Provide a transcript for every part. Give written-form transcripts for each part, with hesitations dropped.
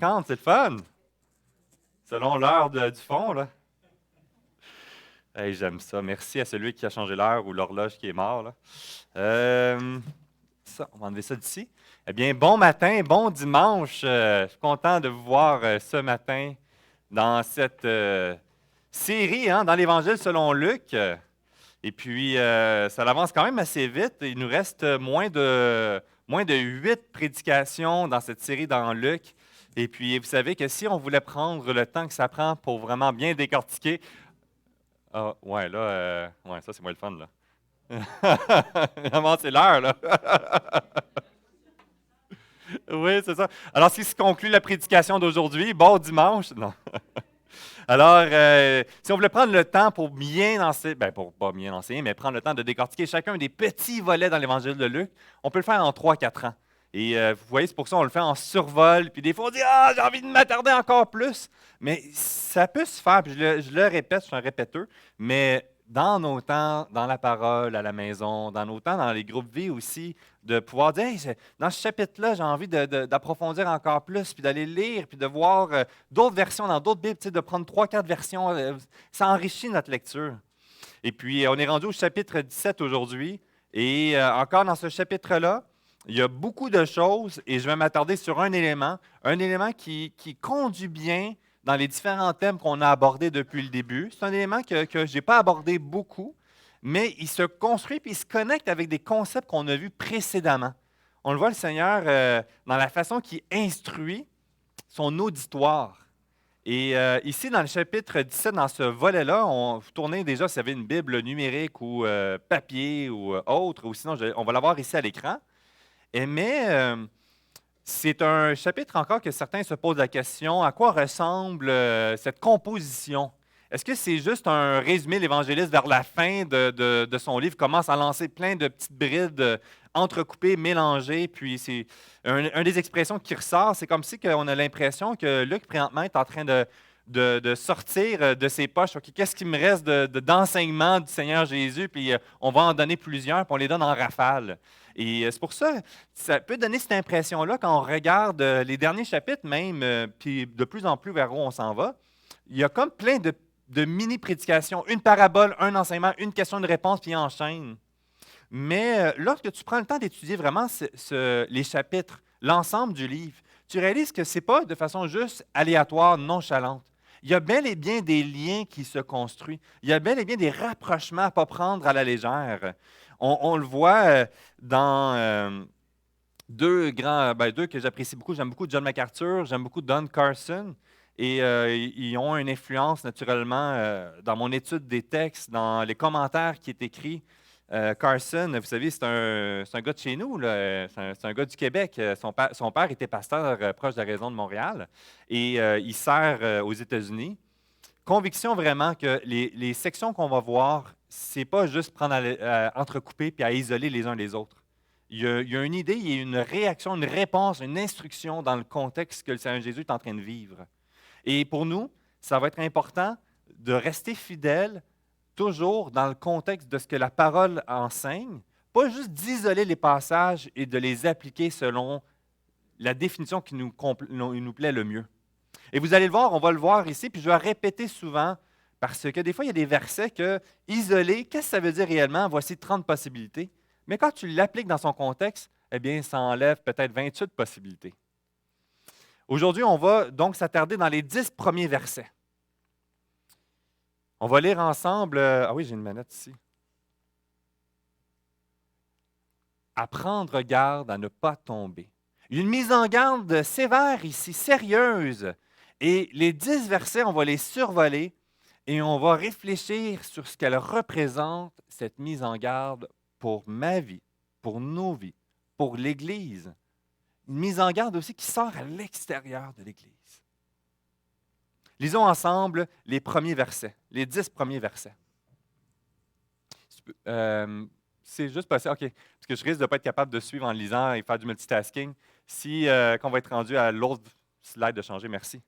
50, c'est le fun. Selon l'heure du fond, là. Hey, j'aime ça. Merci à celui qui a changé l'heure ou l'horloge qui est mort, là. Ça, on va enlever ça d'ici. Eh bien, bon matin, bon dimanche. Je suis content de vous voir ce matin dans cette série, hein, dans l'Évangile selon Luc. Et puis, ça avance quand même assez vite. Il nous reste moins de 8 prédications dans cette série dans Luc. Et puis, vous savez que si on voulait prendre le temps que ça prend pour vraiment bien décortiquer, ah, ouais, là, ouais, ça, c'est moins le fun, là. Vraiment, c'est l'heure, là. Oui, c'est ça. Alors, si se conclut la prédication d'aujourd'hui, bon dimanche. Non. Alors, si on voulait prendre le temps pour bien enseigner, ben pour pas bien enseigner, mais prendre le temps de décortiquer chacun des petits volets dans l'Évangile de Luc, on peut le faire en 3-4 ans. Et vous voyez, c'est pour ça qu'on le fait en survol. Puis des fois, on dit ah, j'ai envie de m'attarder encore plus. Mais ça peut se faire, puis je le répète, je suis un répéteur, mais dans nos temps, dans la parole, à la maison, dans nos temps, dans les groupes vie aussi, de pouvoir dire hey, dans ce chapitre-là, j'ai envie d'approfondir encore plus, puis d'aller lire, puis de voir d'autres versions dans d'autres Bibles, de prendre 3-4 versions, ça enrichit notre lecture. Et puis, on est rendu au chapitre 17 aujourd'hui. Et encore dans ce chapitre-là, il y a beaucoup de choses et je vais m'attarder sur un élément qui conduit bien dans les différents thèmes qu'on a abordés depuis le début. C'est un élément que je n'ai pas abordé beaucoup, mais il se construit et il se connecte avec des concepts qu'on a vus précédemment. On le voit, le Seigneur, dans la façon qu'il instruit son auditoire. Et ici, dans le chapitre 17, dans ce volet-là, vous tournez déjà si vous avez une Bible numérique ou papier ou autre, ou sinon, on va l'avoir ici à l'écran. Mais c'est un chapitre encore que certains se posent la question, à quoi ressemble cette composition? Est-ce que c'est juste un résumé, l'évangéliste, vers la fin de son livre, commence à lancer plein de petites brides entrecoupées, mélangées, puis c'est une des expressions qui ressort, c'est comme si on a l'impression que Luc, présentement, est en train de sortir de ses poches, OK, qu'est-ce qui me reste d'enseignement du Seigneur Jésus, puis on va en donner plusieurs, puis on les donne en rafale. Et c'est pour ça, ça peut donner cette impression-là quand on regarde les derniers chapitres même, puis de plus en plus vers où on s'en va. Il y a comme plein de mini-prédications, une parabole, un enseignement, une question de réponse, puis il enchaîne. Mais lorsque tu prends le temps d'étudier vraiment les chapitres, l'ensemble du livre, tu réalises que ce n'est pas de façon juste aléatoire, nonchalante. Il y a bel et bien des liens qui se construisent. Il y a bel et bien des rapprochements à ne pas prendre à la légère. On le voit dans deux que j'apprécie beaucoup. J'aime beaucoup John MacArthur, j'aime beaucoup Don Carson. Et ils ont une influence naturellement dans mon étude des textes, dans les commentaires qui est écrit. Carson, vous savez, c'est un gars de chez nous, là. C'est un gars du Québec. Son père était pasteur proche de la région de Montréal et il sert aux États-Unis. Conviction vraiment que les sections qu'on va voir, c'est pas juste prendre à entrecouper puis à isoler les uns les autres. Il y a une idée, il y a une réaction, une réponse, une instruction dans le contexte que le Seigneur Jésus est en train de vivre. Et pour nous, ça va être important de rester fidèle toujours dans le contexte de ce que la parole enseigne, pas juste d'isoler les passages et de les appliquer selon la définition qui nous plaît le mieux. Et vous allez le voir, on va le voir ici, puis je vais répéter souvent, parce que des fois, il y a des versets que, isolés, qu'est-ce que ça veut dire réellement? Voici 30 possibilités. Mais quand tu l'appliques dans son contexte, eh bien, ça enlève peut-être 28 possibilités. Aujourd'hui, on va donc s'attarder dans les 10 premiers versets. On va lire ensemble. Ah oui, j'ai une manette ici. À prendre garde à ne pas tomber. Il y a une mise en garde sévère ici, sérieuse. Et les 10 versets, on va les survoler et on va réfléchir sur ce qu'elle représente, cette mise en garde, pour ma vie, pour nos vies, pour l'Église. Une mise en garde aussi qui sort à l'extérieur de l'Église. Lisons ensemble les premiers versets, les 10 premiers versets. C'est juste passé, OK, parce que je risque de ne pas être capable de suivre en lisant et faire du multitasking. Qu'on va être rendu à l'autre slide de changer, merci.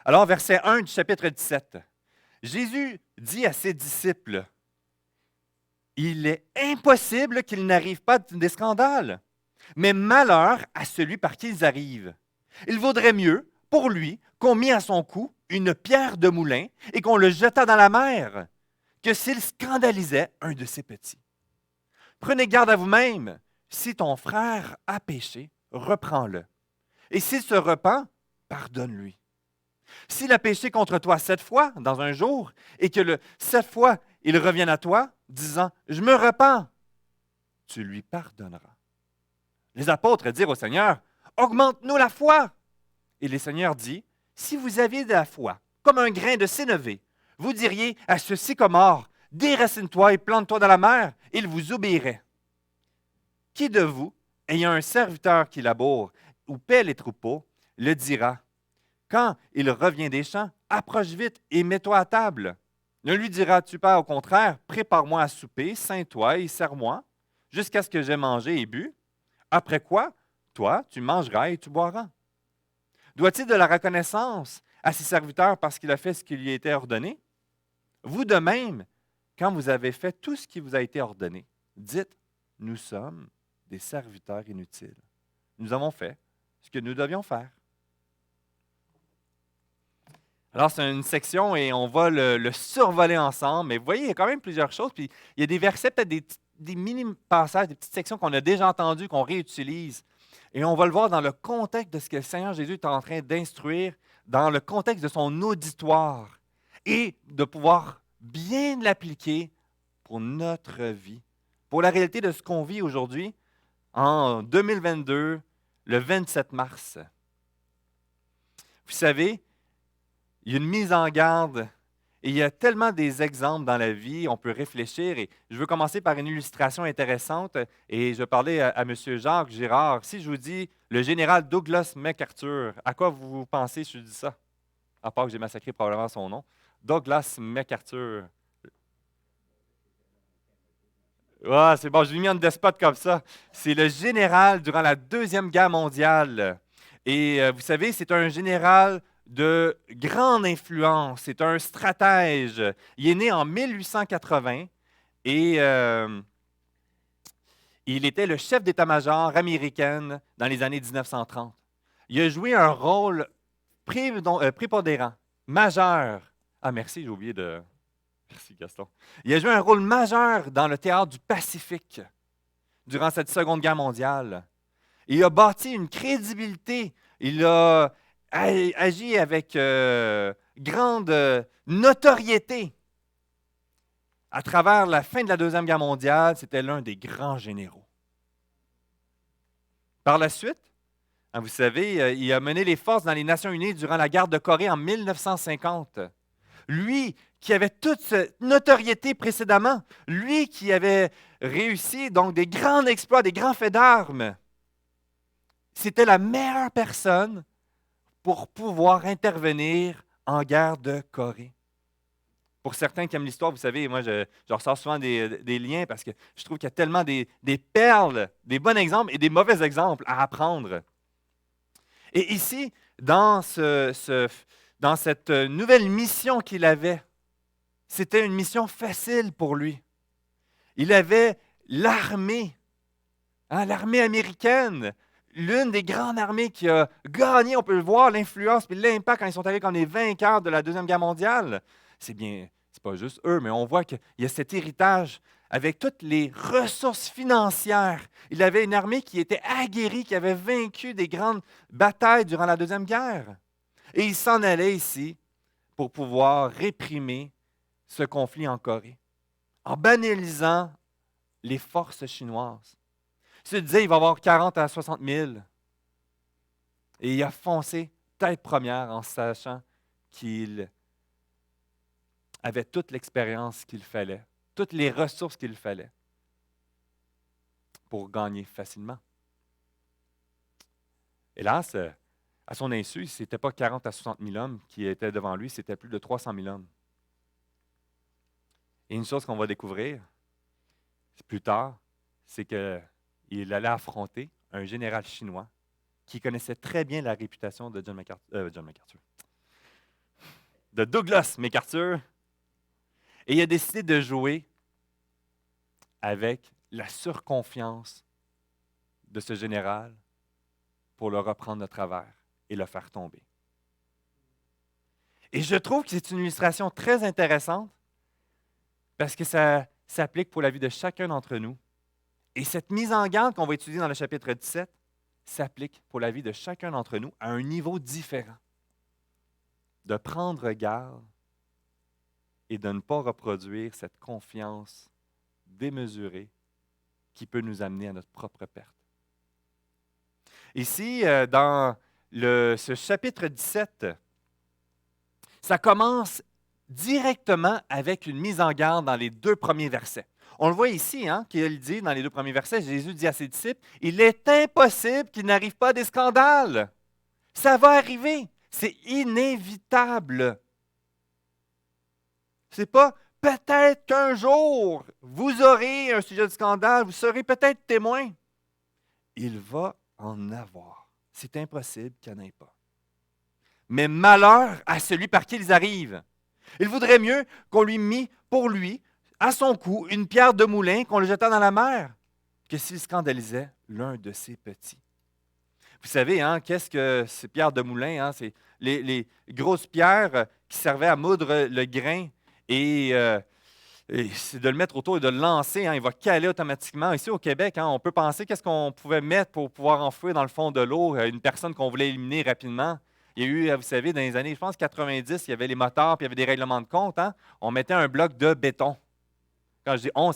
Alors, verset 1 du chapitre 17. Jésus dit à ses disciples, « Il est impossible qu'il n'arrive pas des scandales, mais malheur à celui par qui ils arrivent. Il vaudrait mieux pour lui qu'on mit à son cou une pierre de moulin et qu'on le jeta dans la mer, que s'il scandalisait un de ses petits. Prenez garde à vous-même. Si ton frère a péché, reprends-le. Et s'il se repent, pardonne-lui. S'il a péché contre toi 7 fois dans un jour, et que 7 fois il revienne à toi, disant, je me repens, tu lui pardonneras. Les apôtres dirent au Seigneur, augmente-nous la foi. Et le Seigneur dit, si vous aviez de la foi, comme un grain de sénévé, vous diriez à ce sycomore, déracine-toi et plante-toi dans la mer, il vous obéirait. Qui de vous, ayant un serviteur qui laboure ou paie les troupeaux, le dira, quand il revient des champs, approche vite et mets-toi à table. Ne lui diras-tu pas au contraire, prépare-moi à souper, ceins-toi et sers-moi, jusqu'à ce que j'aie mangé et bu? Après quoi, toi, tu mangeras et tu boiras. Doit-il de la reconnaissance à ses serviteurs parce qu'il a fait ce qui lui était ordonné? Vous de même, quand vous avez fait tout ce qui vous a été ordonné, dites, nous sommes des serviteurs inutiles. Nous avons fait ce que nous devions faire. Alors, c'est une section et on va le survoler ensemble. Mais vous voyez, il y a quand même plusieurs choses. Puis il y a des versets, peut-être des mini-passages, des petites sections qu'on a déjà entendues, qu'on réutilise. Et on va le voir dans le contexte de ce que le Seigneur Jésus est en train d'instruire, dans le contexte de son auditoire, et de pouvoir bien l'appliquer pour notre vie, pour la réalité de ce qu'on vit aujourd'hui, en 2022, le 27 mars. Vous savez, il y a une mise en garde et il y a tellement des exemples dans la vie, on peut réfléchir. Et je veux commencer par une illustration intéressante et je parlais à M. Jacques Girard. Si je vous dis le général Douglas MacArthur, à quoi vous pensez si je dis ça? À part que j'ai massacré probablement son nom. Douglas MacArthur. Ouais, c'est bon, je l'ai mis en despote comme ça. C'est le général durant la Deuxième Guerre mondiale. Et vous savez, c'est un général de grande influence. C'est un stratège. Il est né en 1880 et il était le chef d'état-major américain dans les années 1930. Il a joué un rôle prépondérant, majeur. Ah, merci, j'ai oublié de. Merci, Gaston. Il a joué un rôle majeur dans le théâtre du Pacifique durant cette Seconde Guerre mondiale. Il a bâti une crédibilité. Il a agi avec grande notoriété. À travers la fin de la Deuxième Guerre mondiale, c'était l'un des grands généraux. Par la suite, vous savez, il a mené les forces dans les Nations unies durant la guerre de Corée en 1950. Lui qui avait toute cette notoriété précédemment, lui qui avait réussi donc des grands exploits, des grands faits d'armes, c'était la meilleure personne pour pouvoir intervenir en guerre de Corée. Pour certains qui aiment l'histoire, vous savez, moi, je ressors souvent des liens parce que je trouve qu'il y a tellement des perles, des bons exemples et des mauvais exemples à apprendre. Et ici, dans cette nouvelle mission qu'il avait, c'était une mission facile pour lui. Il avait l'armée, l'armée américaine, l'une des grandes armées qui a gagné, on peut le voir, l'influence et l'impact quand ils sont arrivés comme les vainqueurs de la Deuxième Guerre mondiale. C'est pas juste eux, mais on voit qu'il y a cet héritage avec toutes les ressources financières. Il avait une armée qui était aguerrie, qui avait vaincu des grandes batailles durant la Deuxième Guerre. Et il s'en allait ici pour pouvoir réprimer ce conflit en Corée, en banalisant les forces chinoises. Il se disait qu'il va y avoir 40 à 60 000. Et il a foncé tête première en sachant qu'il avait toute l'expérience qu'il fallait, toutes les ressources qu'il fallait pour gagner facilement. Hélas, à son insu, ce n'était pas 40 à 60 000 hommes qui étaient devant lui, c'était plus de 300 000 hommes. Et une chose qu'on va découvrir plus tard, c'est qu'il allait affronter un général chinois qui connaissait très bien la réputation de de Douglas MacArthur. Et il a décidé de jouer avec la surconfiance de ce général pour le reprendre de travers et le faire tomber. Et je trouve que c'est une illustration très intéressante parce que ça s'applique pour la vie de chacun d'entre nous. Et cette mise en garde qu'on va étudier dans le chapitre 17 s'applique pour la vie de chacun d'entre nous à un niveau différent. De prendre garde et de ne pas reproduire cette confiance démesurée qui peut nous amener à notre propre perte. Ici, dans ce chapitre 17, ça commence directement avec une mise en garde dans les 2 premiers versets. On le voit ici, qu'il dit dans les 2 premiers versets, Jésus dit à ses disciples, « Il est impossible qu'il n'arrive pas des scandales. Ça va arriver. C'est inévitable. » Ce n'est pas « peut-être qu'un jour, vous aurez un sujet de scandale, vous serez peut-être témoin. » Il va en avoir. C'est impossible qu'il n'y en ait pas. Mais malheur à celui par qui ils arrivent. Il voudrait mieux qu'on lui mît pour lui, à son cou, une pierre de moulin qu'on le jetât dans la mer, que s'il scandalisait l'un de ses petits. Vous savez, qu'est-ce que ces pierres de moulin? C'est les grosses pierres qui servaient à moudre le grain et c'est de le mettre autour et de le lancer. Il va caler automatiquement. Ici au Québec, on peut penser qu'est-ce qu'on pouvait mettre pour pouvoir enfouir dans le fond de l'eau une personne qu'on voulait éliminer rapidement. Il y a eu, vous savez, dans les années, je pense, 90, il y avait les moteurs puis il y avait des règlements de compte. On mettait un bloc de béton. Quand je dis on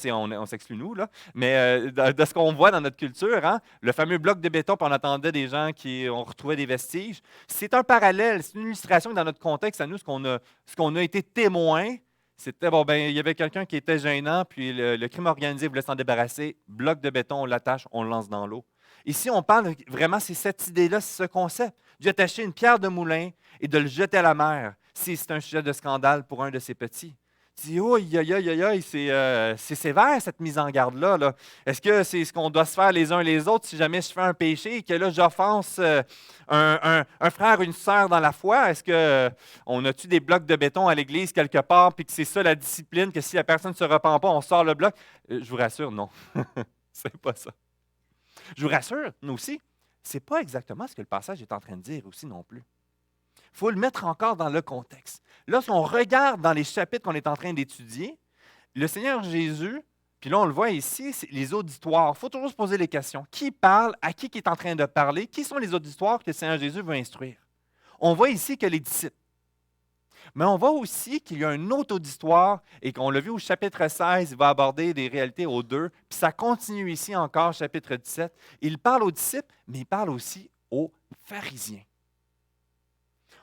s'exclut nous, là. Mais de ce qu'on voit dans notre culture, le fameux bloc de béton, puis on attendait des gens on retrouvait des vestiges. C'est un parallèle, c'est une illustration dans notre contexte à nous, ce qu'on a été témoin. C'était, il y avait quelqu'un qui était gênant, puis le crime organisé voulait s'en débarrasser. Bloc de béton, on l'attache, on le lance dans l'eau. Ici, on parle vraiment, c'est cette idée-là, c'est ce concept, d'attacher une pierre de moulin et de le jeter à la mer, si c'est un sujet de scandale pour un de ses petits. Tu dis, oh, c'est sévère cette mise en garde-là. Là. Est-ce que c'est ce qu'on doit se faire les uns les autres si jamais je fais un péché et que là, j'offense un frère ou une sœur dans la foi? Est-ce qu'on a-tu des blocs de béton à l'église quelque part puis que c'est ça la discipline, que si la personne ne se repent pas, on sort le bloc? Je vous rassure, non. C'est pas ça. Je vous rassure, nous aussi, ce n'est pas exactement ce que le passage est en train de dire aussi non plus. Il faut le mettre encore dans le contexte. Lorsqu'on regarde dans les chapitres qu'on est en train d'étudier, le Seigneur Jésus, puis là on le voit ici, c'est les auditoires. Il faut toujours se poser les questions. Qui parle? À qui est en train de parler? Qui sont les auditoires que le Seigneur Jésus veut instruire? On voit ici que les disciples. Mais on voit aussi qu'il y a un autre auditoire et qu'on l'a vu au chapitre 16, il va aborder des réalités aux 2. Puis ça continue ici encore, chapitre 17. Il parle aux disciples, mais il parle aussi aux pharisiens.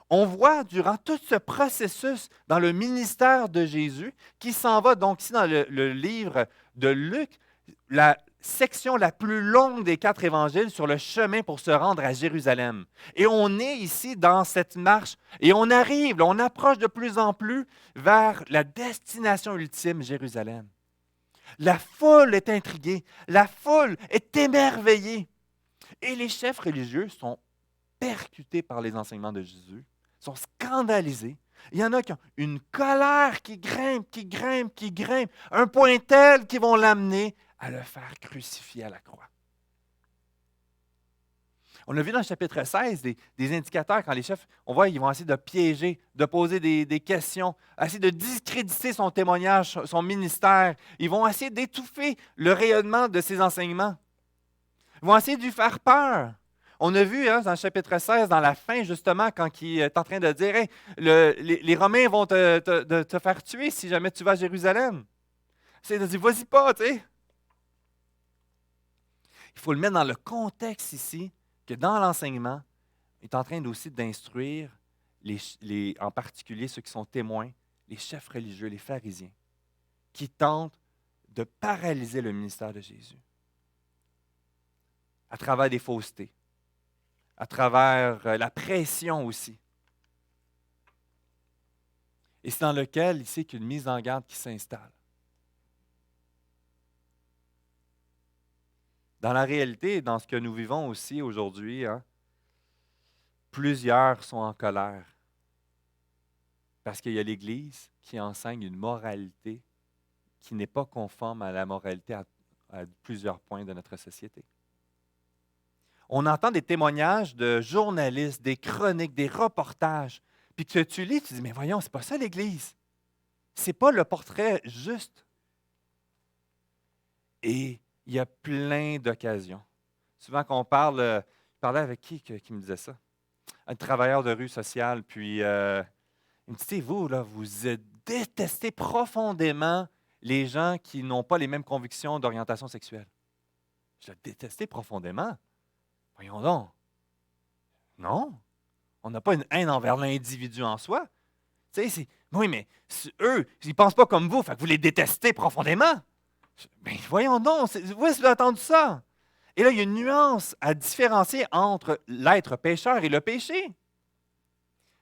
On voit durant tout ce processus dans le ministère de Jésus, qui s'en va donc ici dans le livre de Luc, la section la plus longue des 4 évangiles sur le chemin pour se rendre à Jérusalem. Et on est ici dans cette marche et on arrive, on approche de plus en plus vers la destination ultime, Jérusalem. La foule est intriguée, la foule est émerveillée. Et les chefs religieux sont percutés par les enseignements de Jésus, sont scandalisés. Il y en a qui ont une colère qui grimpe, qui grimpe, qui grimpe, un point tel qu'ils vont l'amener à le faire crucifier à la croix. On a vu dans le chapitre 16 des indicateurs quand les chefs, on voit, ils vont essayer de piéger, de poser des questions, essayer de discréditer son témoignage, son ministère. Ils vont essayer d'étouffer le rayonnement de ses enseignements. Ils vont essayer de lui faire peur. On a vu dans le chapitre 16, dans la fin, justement, quand il est en train de dire hey, les Romains vont te faire tuer si jamais tu vas à Jérusalem. C'est de dire vas-y pas, tu sais. Il faut le mettre dans le contexte ici, que dans l'enseignement, il est en train aussi d'instruire, en particulier ceux qui sont témoins, les chefs religieux, les pharisiens, qui tentent de paralyser le ministère de Jésus à travers des faussetés, à travers la pression aussi. Et c'est dans lequel il sait qu'il y a une mise en garde qui s'installe. Dans la réalité, dans ce que nous vivons aussi aujourd'hui, plusieurs sont en colère parce qu'il y a l'Église qui enseigne une moralité qui n'est pas conforme à la moralité à plusieurs points de notre société. On entend des témoignages de journalistes, des chroniques, des reportages, puis que tu lis, tu dis, mais voyons, c'est pas ça l'Église. C'est pas le portrait juste. Et il y a plein d'occasions. Souvent qu'on parle, je parlais avec qui me disait ça? Un travailleur de rue social, puis il me dit, tu sais, vous, là, vous détestez profondément les gens qui n'ont pas les mêmes convictions d'orientation sexuelle. Je le détestais profondément. Voyons donc. Non. On n'a pas une haine envers l'individu en soi. Tu sais, oui, mais eux, ils ne pensent pas comme vous, fait que vous les détestez profondément. Ben, voyons donc, où est-ce que vous avez entendu ça? Et là, il y a une nuance à différencier entre l'être pécheur et le péché.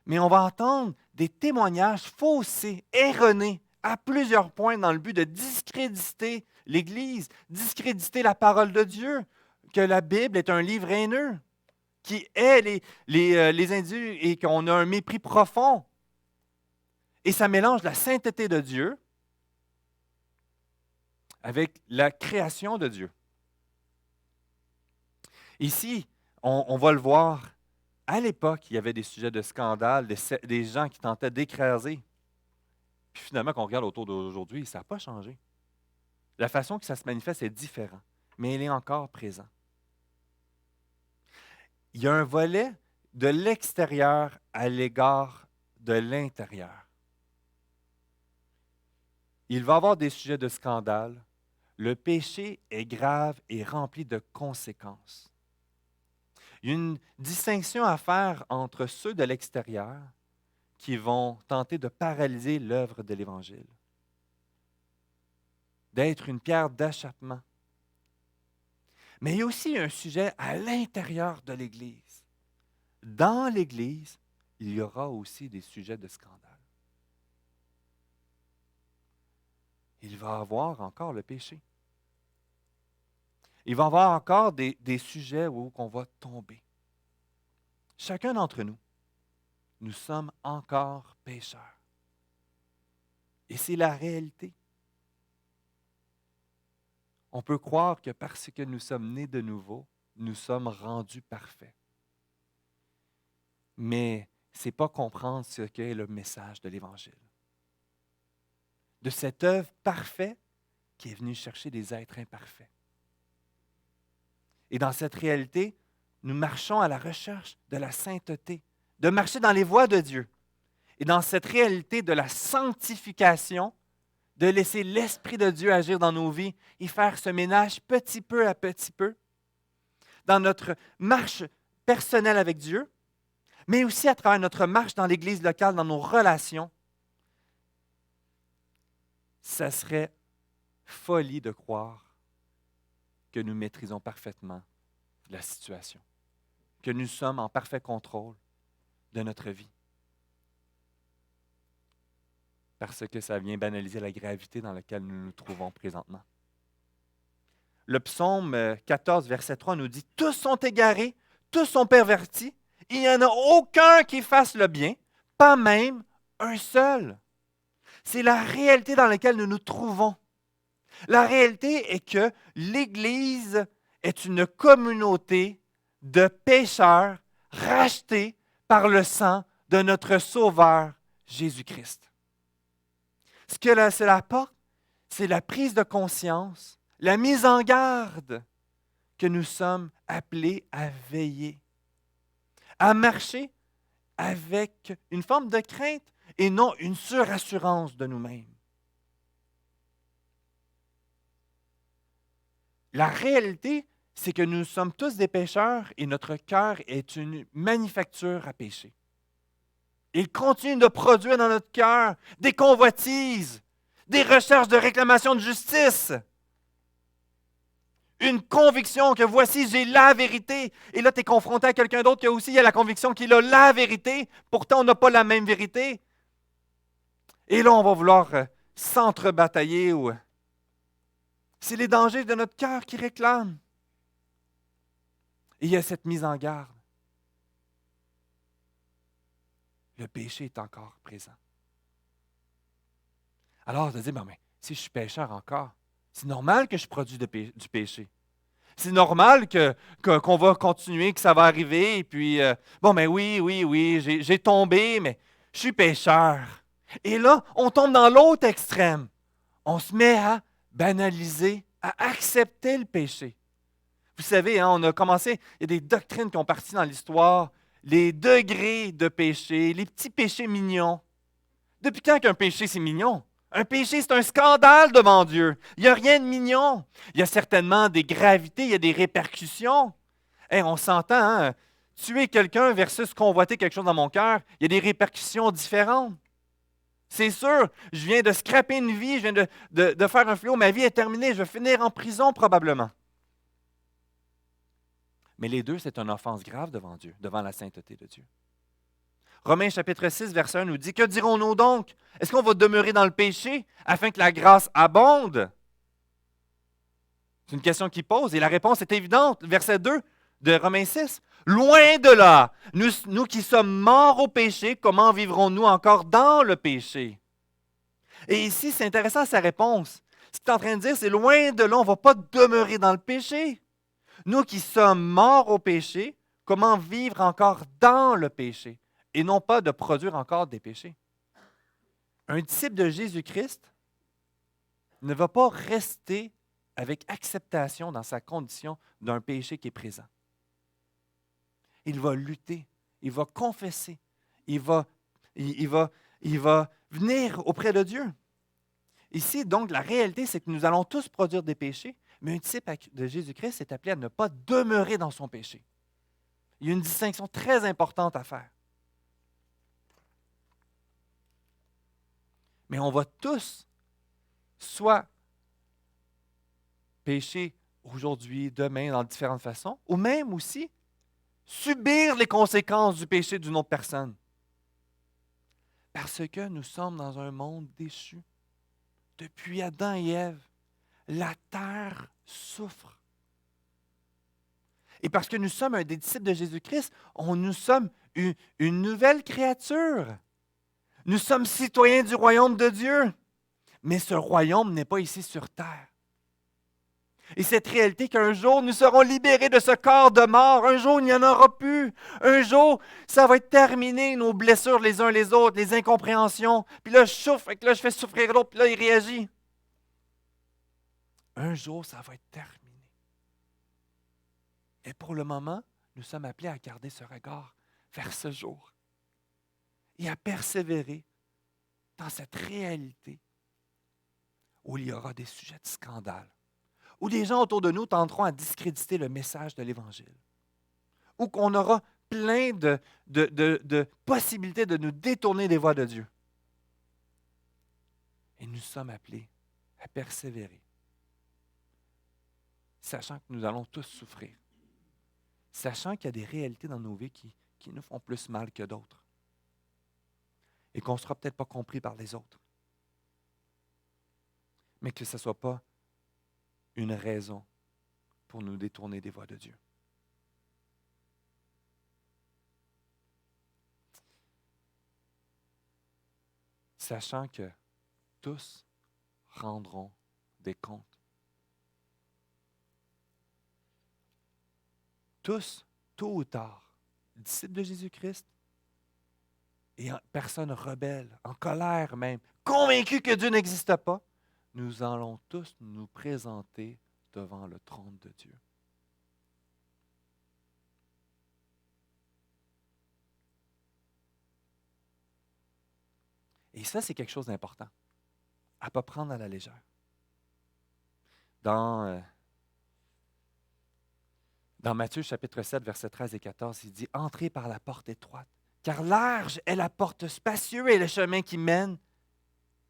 Mais on va entendre des témoignages faussés, erronés, à plusieurs points dans le but de discréditer l'Église, discréditer la parole de Dieu, que la Bible est un livre haineux, qui hait les individus et qu'on a un mépris profond. Et ça mélange la sainteté de Dieu avec la création de Dieu. Ici, on va le voir, à l'époque, il y avait des sujets de scandale, des gens qui tentaient d'écraser. Puis finalement, quand on regarde autour d'aujourd'hui, ça n'a pas changé. La façon que ça se manifeste est différente, mais il est encore présent. Il y a un volet de l'extérieur à l'égard de l'intérieur. Il va y avoir des sujets de scandale. Le péché est grave et rempli de conséquences. Il y a une distinction à faire entre ceux de l'extérieur qui vont tenter de paralyser l'œuvre de l'Évangile, d'être une pierre d'achoppement. Mais il y a aussi un sujet à l'intérieur de l'Église. Dans l'Église, il y aura aussi des sujets de scandale. Il va y avoir encore le péché. Il va y avoir encore des sujets où on va tomber. Chacun d'entre nous, nous sommes encore pécheurs. Et c'est la réalité. On peut croire que parce que nous sommes nés de nouveau, nous sommes rendus parfaits. Mais ce n'est pas comprendre ce qu'est le message de l'Évangile. De cette œuvre parfaite qui est venue chercher des êtres imparfaits. Et dans cette réalité, nous marchons à la recherche de la sainteté, de marcher dans les voies de Dieu. Et dans cette réalité de la sanctification, de laisser l'Esprit de Dieu agir dans nos vies et faire ce ménage petit peu à petit peu, dans notre marche personnelle avec Dieu, mais aussi à travers notre marche dans l'Église locale, dans nos relations. Ça serait folie de croire que nous maîtrisons parfaitement la situation, que nous sommes en parfait contrôle de notre vie. Parce que ça vient banaliser la gravité dans laquelle nous nous trouvons présentement. Le psaume 14, verset 3 nous dit « Tous sont égarés, tous sont pervertis, il n'y en a aucun qui fasse le bien, pas même un seul. » C'est la réalité dans laquelle nous nous trouvons. La réalité est que l'Église est une communauté de pécheurs rachetés par le sang de notre Sauveur Jésus-Christ. Ce que cela apporte, c'est la prise de conscience, la mise en garde que nous sommes appelés à veiller, à marcher avec une forme de crainte et non une surassurance de nous-mêmes. La réalité, c'est que nous sommes tous des pécheurs et notre cœur est une manufacture à pécher. Il continue de produire dans notre cœur des convoitises, des recherches de réclamation de justice, une conviction que voici, j'ai la vérité. Et là, tu es confronté à quelqu'un d'autre qui a aussi la conviction qu'il a la vérité. Pourtant, on n'a pas la même vérité. Et là, on va vouloir s'entre-batailler. C'est les dangers de notre cœur qui réclament. Et il y a cette mise en garde. Le péché est encore présent. Alors, de dire, mais si je suis pécheur encore, c'est normal que je produise du péché. C'est normal qu'on va continuer, que ça va arriver. Et puis, oui, j'ai tombé, mais je suis pécheur. Et là, on tombe dans l'autre extrême. On se met à banaliser, à accepter le péché. Vous savez, hein, on a commencé, il y a des doctrines qui ont parti dans l'histoire, les degrés de péché, les petits péchés mignons. Depuis quand qu'un péché, c'est mignon? Un péché, c'est un scandale devant Dieu. Il n'y a rien de mignon. Il y a certainement des gravités, il y a des répercussions. Hey, on s'entend, hein? Tuer quelqu'un versus convoiter quelque chose dans mon cœur, il y a des répercussions différentes. C'est sûr, je viens de scraper une vie, je viens de faire un fléau, ma vie est terminée, je vais finir en prison probablement. Mais les deux, c'est une offense grave devant Dieu, devant la sainteté de Dieu. Romains chapitre 6, verset 1 nous dit, « Que dirons-nous donc? Est-ce qu'on va demeurer dans le péché afin que la grâce abonde? » C'est une question qui pose et la réponse est évidente. Verset 2 de Romains 6. « Loin de là, nous qui sommes morts au péché, comment vivrons-nous encore dans le péché? » Et ici, c'est intéressant sa réponse. Ce qu'il est en train de dire, c'est loin de là, on ne va pas demeurer dans le péché. Nous qui sommes morts au péché, comment vivre encore dans le péché et non pas de produire encore des péchés? Un disciple de Jésus-Christ ne va pas rester avec acceptation dans sa condition d'un péché qui est présent. Il va lutter, il va confesser, il va venir auprès de Dieu. Ici, donc, la réalité, c'est que nous allons tous produire des péchés, mais un disciple de Jésus-Christ est appelé à ne pas demeurer dans son péché. Il y a une distinction très importante à faire. Mais on va tous soit pécher aujourd'hui, demain, dans différentes façons, ou même aussi subir les conséquences du péché d'une autre personne. Parce que nous sommes dans un monde déchu. Depuis Adam et Ève, la terre souffre. Et parce que nous sommes un des disciples de Jésus-Christ, nous sommes une nouvelle créature. Nous sommes citoyens du royaume de Dieu. Mais ce royaume n'est pas ici sur terre. Et cette réalité qu'un jour, nous serons libérés de ce corps de mort. Un jour, il n'y en aura plus. Un jour, ça va être terminé, nos blessures les uns les autres, les incompréhensions. Puis là, je souffre, et là, je fais souffrir l'autre, puis là, il réagit. Un jour, ça va être terminé. Et pour le moment, nous sommes appelés à garder ce regard vers ce jour et à persévérer dans cette réalité où il y aura des sujets de scandale, où des gens autour de nous tenteront à discréditer le message de l'Évangile, où on aura plein de possibilités de nous détourner des voies de Dieu. Et nous sommes appelés à persévérer, sachant que nous allons tous souffrir, sachant qu'il y a des réalités dans nos vies qui nous font plus mal que d'autres et qu'on ne sera peut-être pas compris par les autres, mais que ce ne soit pas une raison pour nous détourner des voies de Dieu. Sachant que tous rendront des comptes. Tous, tôt ou tard, disciples de Jésus-Christ et personnes rebelles, en colère même, convaincus que Dieu n'existe pas, nous allons tous nous présenter devant le trône de Dieu. Et ça, c'est quelque chose d'important, à ne pas prendre à la légère. Dans Matthieu chapitre 7, versets 13 et 14, il dit « Entrez par la porte étroite, car large est la porte, spacieux est le chemin qui mène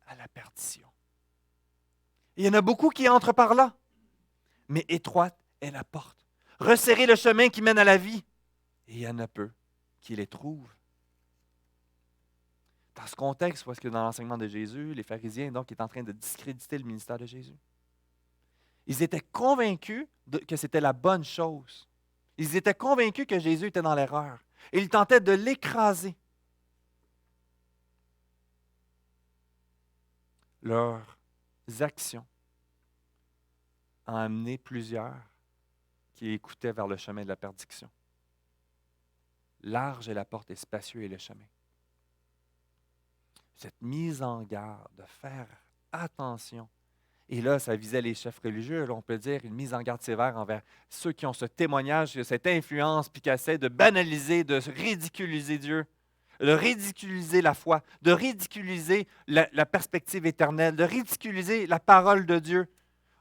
à la perdition. » Il y en a beaucoup qui entrent par là, mais étroite est la porte. Resserrez le chemin qui mène à la vie, et il y en a peu qui les trouvent. Dans ce contexte, parce que dans l'enseignement de Jésus, les pharisiens donc étaient en train de discréditer le ministère de Jésus. Ils étaient convaincus que c'était la bonne chose. Ils étaient convaincus que Jésus était dans l'erreur. Et ils tentaient de l'écraser. Leurs actions ont amené plusieurs qui écoutaient vers le chemin de la perdition. Large est la porte et spacieux est le chemin. cette mise en garde, de faire attention. Et là, ça visait les chefs religieux, là, on peut dire une mise en garde sévère envers ceux qui ont ce témoignage, cette influence, puis qui essaient de banaliser, de ridiculiser Dieu, de ridiculiser la foi, de ridiculiser la perspective éternelle, de ridiculiser la parole de Dieu.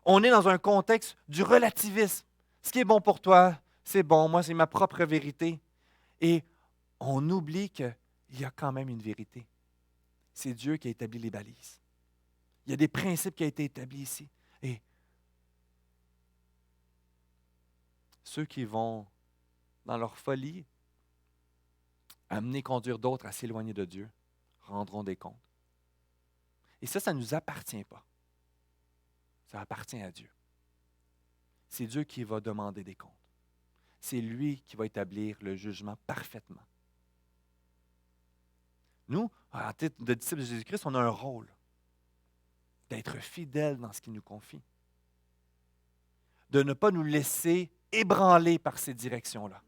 On est dans un contexte du relativisme. Ce qui est bon pour toi, c'est bon, moi c'est ma propre vérité. Et on oublie qu'il y a quand même une vérité. C'est Dieu qui a établi les balises. Il y a des principes qui ont été établis ici. Et ceux qui vont, dans leur folie, amener, conduire d'autres à s'éloigner de Dieu, rendront des comptes. Et ça ne nous appartient pas. Ça appartient à Dieu. C'est Dieu qui va demander des comptes. C'est lui qui va établir le jugement parfaitement. Nous, en titre de disciples de Jésus-Christ, on a un rôle d'être fidèles dans ce qu'il nous confie, de ne pas nous laisser ébranler par ces directions-là.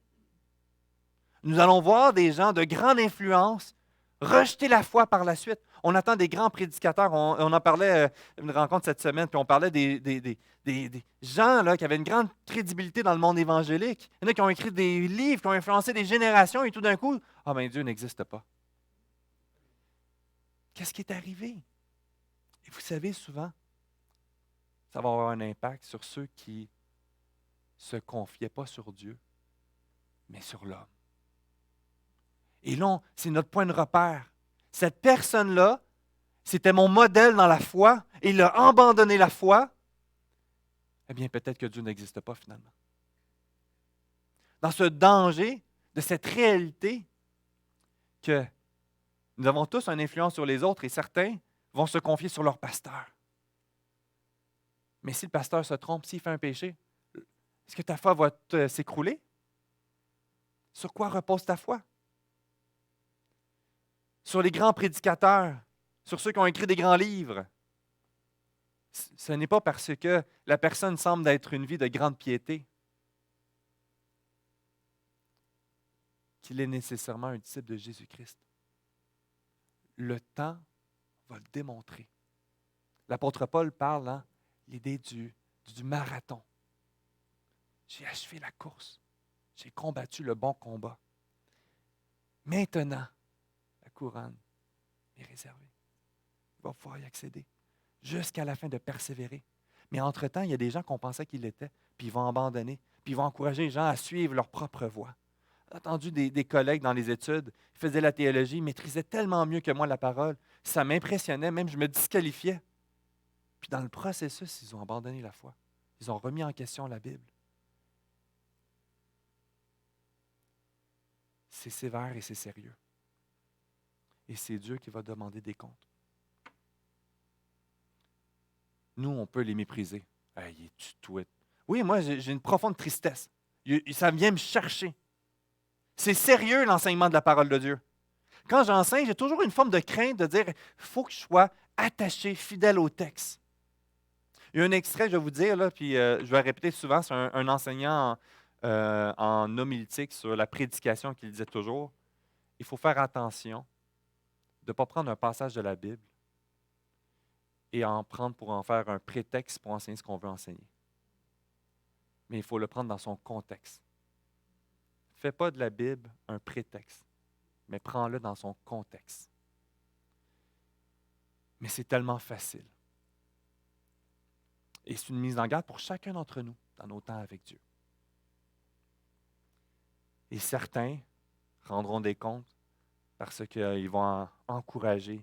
Nous allons voir des gens de grande influence rejeter la foi par la suite. On attend des grands prédicateurs. On en parlait à une rencontre cette semaine, puis on parlait des gens là, qui avaient une grande crédibilité dans le monde évangélique. Il y en a qui ont écrit des livres, qui ont influencé des générations, et tout d'un coup, ah ben Dieu n'existe pas. Qu'est-ce qui est arrivé? Et vous savez, souvent, ça va avoir un impact sur ceux qui ne se confiaient pas sur Dieu, mais sur l'homme. Et là, c'est notre point de repère. Cette personne-là, c'était mon modèle dans la foi, et il a abandonné la foi. Eh bien, peut-être que Dieu n'existe pas finalement. Dans ce danger, de cette réalité, que nous avons tous une influence sur les autres, et certains vont se confier sur leur pasteur. Mais si le pasteur se trompe, s'il fait un péché, est-ce que ta foi va s'écrouler? Sur quoi repose ta foi? Sur les grands prédicateurs, sur ceux qui ont écrit des grands livres. Ce n'est pas parce que la personne semble être une vie de grande piété qu'il est nécessairement un disciple de Jésus-Christ. Le temps va le démontrer. L'apôtre Paul parle, l'idée du marathon. J'ai achevé la course. J'ai combattu le bon combat. Maintenant, la couronne est réservée. Il va pouvoir y accéder jusqu'à la fin de persévérer. Mais entre-temps, il y a des gens qu'on pensait qu'ils l'étaient, puis ils vont abandonner, puis ils vont encourager les gens à suivre leur propre voie. J'ai entendu des collègues dans les études, ils faisaient la théologie, ils maîtrisaient tellement mieux que moi la parole, ça m'impressionnait, même je me disqualifiais. Puis dans le processus, ils ont abandonné la foi. Ils ont remis en question la Bible. C'est sévère et c'est sérieux. Et c'est Dieu qui va demander des comptes. Nous, on peut les mépriser. Hey, tu tweets. Oui, moi, j'ai une profonde tristesse. Ça vient me chercher. C'est sérieux, l'enseignement de la parole de Dieu. Quand j'enseigne, j'ai toujours une forme de crainte de dire, il faut que je sois attaché, fidèle au texte. Il y a un extrait, je vais vous dire, là, puis je vais répéter souvent, c'est un enseignant en homilétique sur la prédication qui disait toujours, il faut faire attention de ne pas prendre un passage de la Bible et en prendre pour en faire un prétexte pour enseigner ce qu'on veut enseigner. Mais il faut le prendre dans son contexte. Fais pas de la Bible un prétexte, mais prends-le dans son contexte. Mais c'est tellement facile. Et c'est une mise en garde pour chacun d'entre nous dans nos temps avec Dieu. Et certains rendront des comptes parce qu'ils vont encourager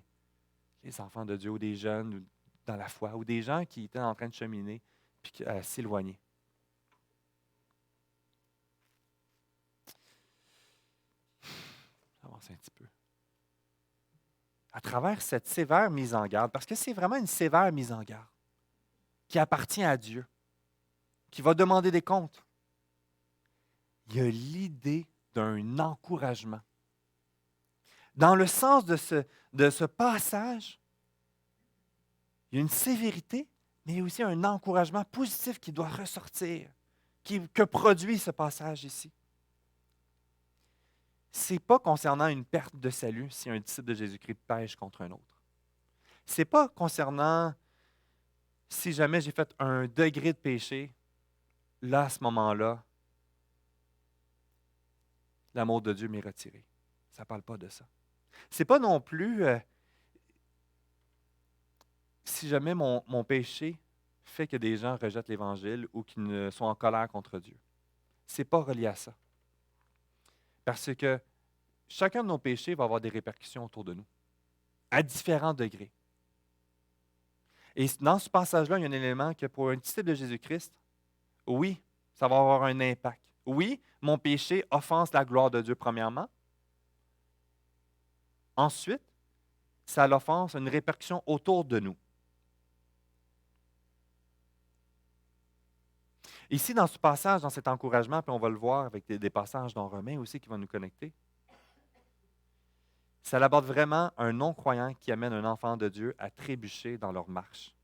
les enfants de Dieu ou des jeunes dans la foi ou des gens qui étaient en train de cheminer puis à s'éloigner. J'avance un petit peu. À travers cette sévère mise en garde, parce que c'est vraiment une sévère mise en garde qui appartient à Dieu, qui va demander des comptes, il y a l'idée d'un encouragement. Dans le sens de ce passage, il y a une sévérité, mais il y a aussi un encouragement positif qui doit ressortir, que produit ce passage ici. Ce n'est pas concernant une perte de salut si un disciple de Jésus-Christ pêche contre un autre. Ce n'est pas concernant si jamais j'ai fait un degré de péché, là, à ce moment-là, l'amour de Dieu m'est retiré. Ça ne parle pas de ça. Ce n'est pas non plus si jamais mon péché fait que des gens rejettent l'Évangile ou qu'ils ne sont en colère contre Dieu. Ce n'est pas relié à ça. Parce que chacun de nos péchés va avoir des répercussions autour de nous, à différents degrés. Et dans ce passage-là, il y a un élément que pour un disciple de Jésus-Christ, oui, ça va avoir un impact. Oui, mon péché offense la gloire de Dieu, premièrement. Ensuite, ça l'offense une répercussion autour de nous. Ici, dans ce passage, dans cet encouragement, puis on va le voir avec des passages dans Romains aussi qui vont nous connecter, ça aborde vraiment un non-croyant qui amène un enfant de Dieu à trébucher dans leur marche.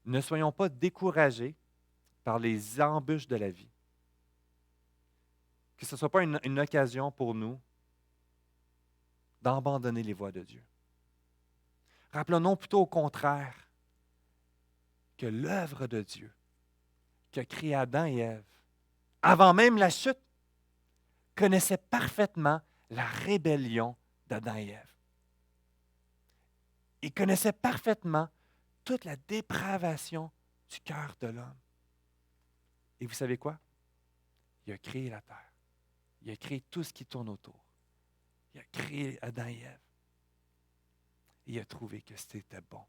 Ne soyons pas découragés par les embûches de la vie. Que ce ne soit pas une occasion pour nous d'abandonner les voies de Dieu. Rappelons-nous plutôt au contraire que l'œuvre de Dieu qui a créé Adam et Ève, avant même la chute, connaissait parfaitement la rébellion d'Adam et Ève. Il connaissait parfaitement toute la dépravation du cœur de l'homme. Et vous savez quoi? Il a créé la terre. Il a créé tout ce qui tourne autour. Il a créé Adam et Ève. Et il a trouvé que c'était bon.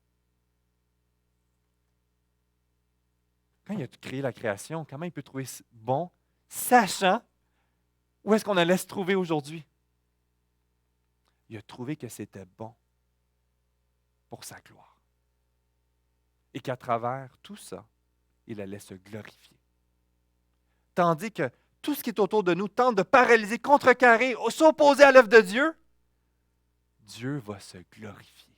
Quand il a créé la création, comment il peut trouver bon, sachant où est-ce qu'on allait se trouver aujourd'hui? Il a trouvé que c'était bon pour sa gloire. Et qu'à travers tout ça, il allait se glorifier. Tandis que tout ce qui est autour de nous tente de paralyser, contrecarrer, s'opposer à l'œuvre de Dieu, Dieu va se glorifier.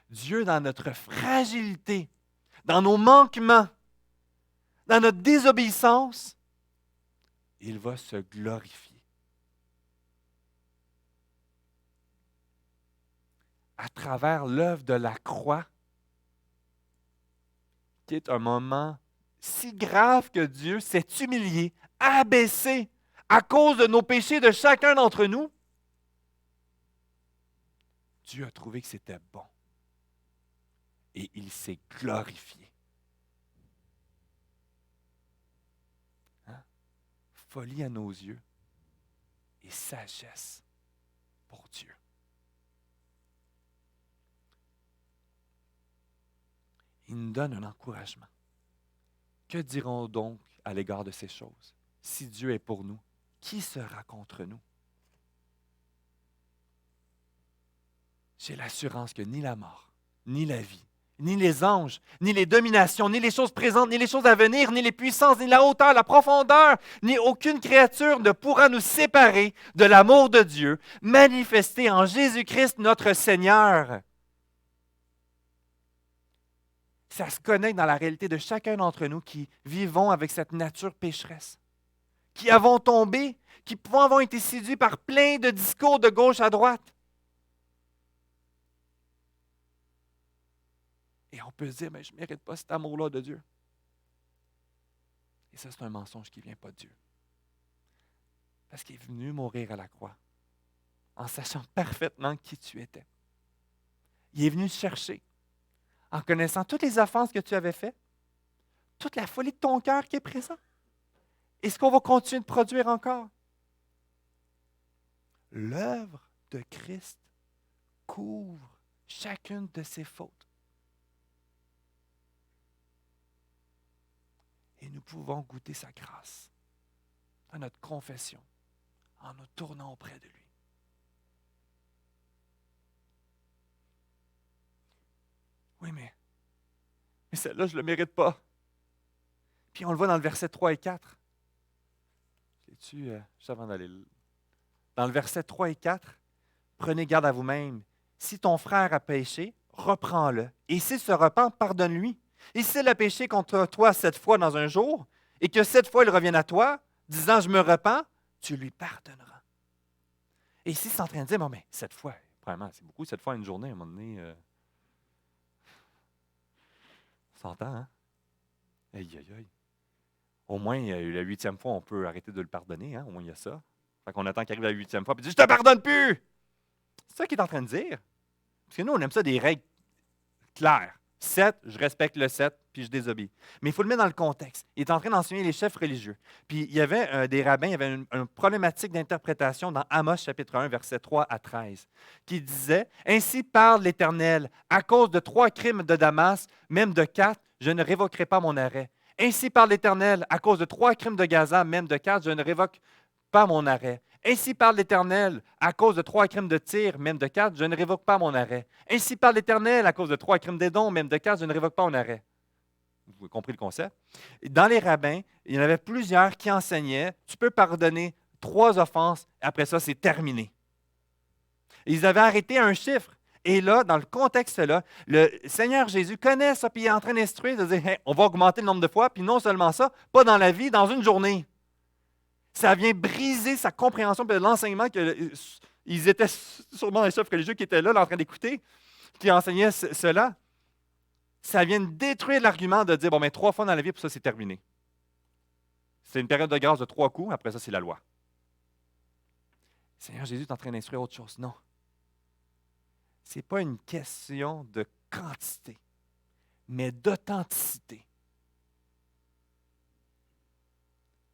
Dieu, dans notre fragilité, dans nos manquements, dans notre désobéissance, il va se glorifier. À travers l'œuvre de la croix, qui est un moment si grave que Dieu s'est humilié, abaissé à cause de nos péchés de chacun d'entre nous, Dieu a trouvé que c'était bon. Et il s'est glorifié. Hein? Folie à nos yeux et sagesse pour Dieu. Il nous donne un encouragement. Que dirons-nous donc à l'égard de ces choses? Si Dieu est pour nous, qui sera contre nous? J'ai l'assurance que ni la mort, ni la vie, ni les anges, ni les dominations, ni les choses présentes, ni les choses à venir, ni les puissances, ni la hauteur, la profondeur, ni aucune créature ne pourra nous séparer de l'amour de Dieu manifesté en Jésus-Christ notre Seigneur. Ça se connecte dans la réalité de chacun d'entre nous qui vivons avec cette nature pécheresse, qui avons tombé, qui avons été séduits par plein de discours de gauche à droite. Et on peut se dire, mais je ne mérite pas cet amour-là de Dieu. Et ça, c'est un mensonge qui ne vient pas de Dieu. Parce qu'il est venu mourir à la croix en sachant parfaitement qui tu étais. Il est venu te chercher en connaissant toutes les offenses que tu avais faites, toute la folie de ton cœur qui est présente. Et ce qu'on va continuer de produire encore. L'œuvre de Christ couvre chacune de ses fautes. Et nous pouvons goûter sa grâce dans notre confession, en nous tournant auprès de lui. Oui, mais celle-là, je ne le mérite pas. Puis on le voit dans le verset 3 et 4. Juste avant d'aller dans le verset 3 et 4, prenez garde à vous-même. Si ton frère a péché, reprends-le. Et s'il se repent, pardonne-lui. Et s'il a péché contre toi 7 fois dans un jour, et que 7 fois il revienne à toi, disant « je me repens », tu lui pardonneras. Et ici, c'est en train de dire « bon, mais 7 fois, Premièrement, c'est beaucoup, 7 fois une journée, à un moment donné. On s'entend, hein? Aïe, aïe, aïe. Au moins, la 8e fois, on peut arrêter de le pardonner, hein? Au moins, il y a ça. Fait qu'on attend qu'il arrive la 8e fois, puis il dit « Je te pardonne plus! » C'est ça qu'il est en train de dire. Parce que nous, on aime ça des règles claires. 7, je respecte le 7, puis je désobéis. Mais il faut le mettre dans le contexte. Il est en train d'enseigner les chefs religieux. Puis il y avait des rabbins, il y avait une problématique d'interprétation dans Amos chapitre 1, versets 3 à 13, qui disait « Ainsi parle l'Éternel, à cause de 3 crimes de Damas, même de 4, je ne révoquerai pas mon arrêt. Ainsi parle l'Éternel, à cause de 3 crimes de Gaza, même de 4, je ne révoque pas mon arrêt. Ainsi parle l'Éternel, à cause de 3 crimes de Tyr, même de 4, je ne révoque pas mon arrêt. Ainsi parle l'Éternel, à cause de 3 crimes d'Édom, même de 4, je ne révoque pas mon arrêt. » Vous avez compris le concept? Dans les rabbins, il y en avait plusieurs qui enseignaient, tu peux pardonner 3 offenses, après ça, c'est terminé. Ils avaient arrêté un chiffre. Et là, dans le contexte-là, le Seigneur Jésus connaît ça, puis il est en train d'instruire, de dire, hey, on va augmenter le nombre de fois, puis non seulement ça, pas dans la vie, dans une journée. Ça vient briser sa compréhension de l'enseignement qu'ils étaient sûrement les chefs religieux qui étaient là en train d'écouter, qui enseignaient cela. Ça vient détruire l'argument de dire, bon, mais 3 fois dans la vie, pour ça, c'est terminé. C'est une période de grâce de 3 coups, après ça, c'est la loi. Le Seigneur Jésus est en train d'instruire autre chose. Non. Ce n'est pas une question de quantité, mais d'authenticité.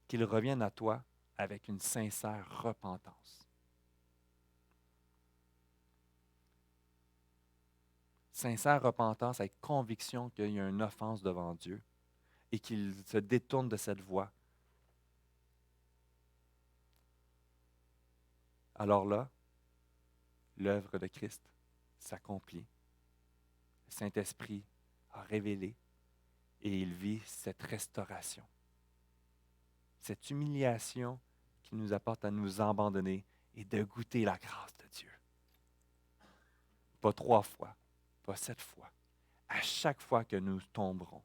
Qu'il revienne à toi avec une sincère repentance. Sincère repentance avec conviction qu'il y a une offense devant Dieu et qu'il se détourne de cette voie. Alors là, l'œuvre de Christ s'accomplit. Le Saint-Esprit a révélé et il vit cette restauration. Cette humiliation qui nous apporte à nous abandonner et de goûter la grâce de Dieu. Pas 3 fois, pas 7 fois. À chaque fois que nous tomberons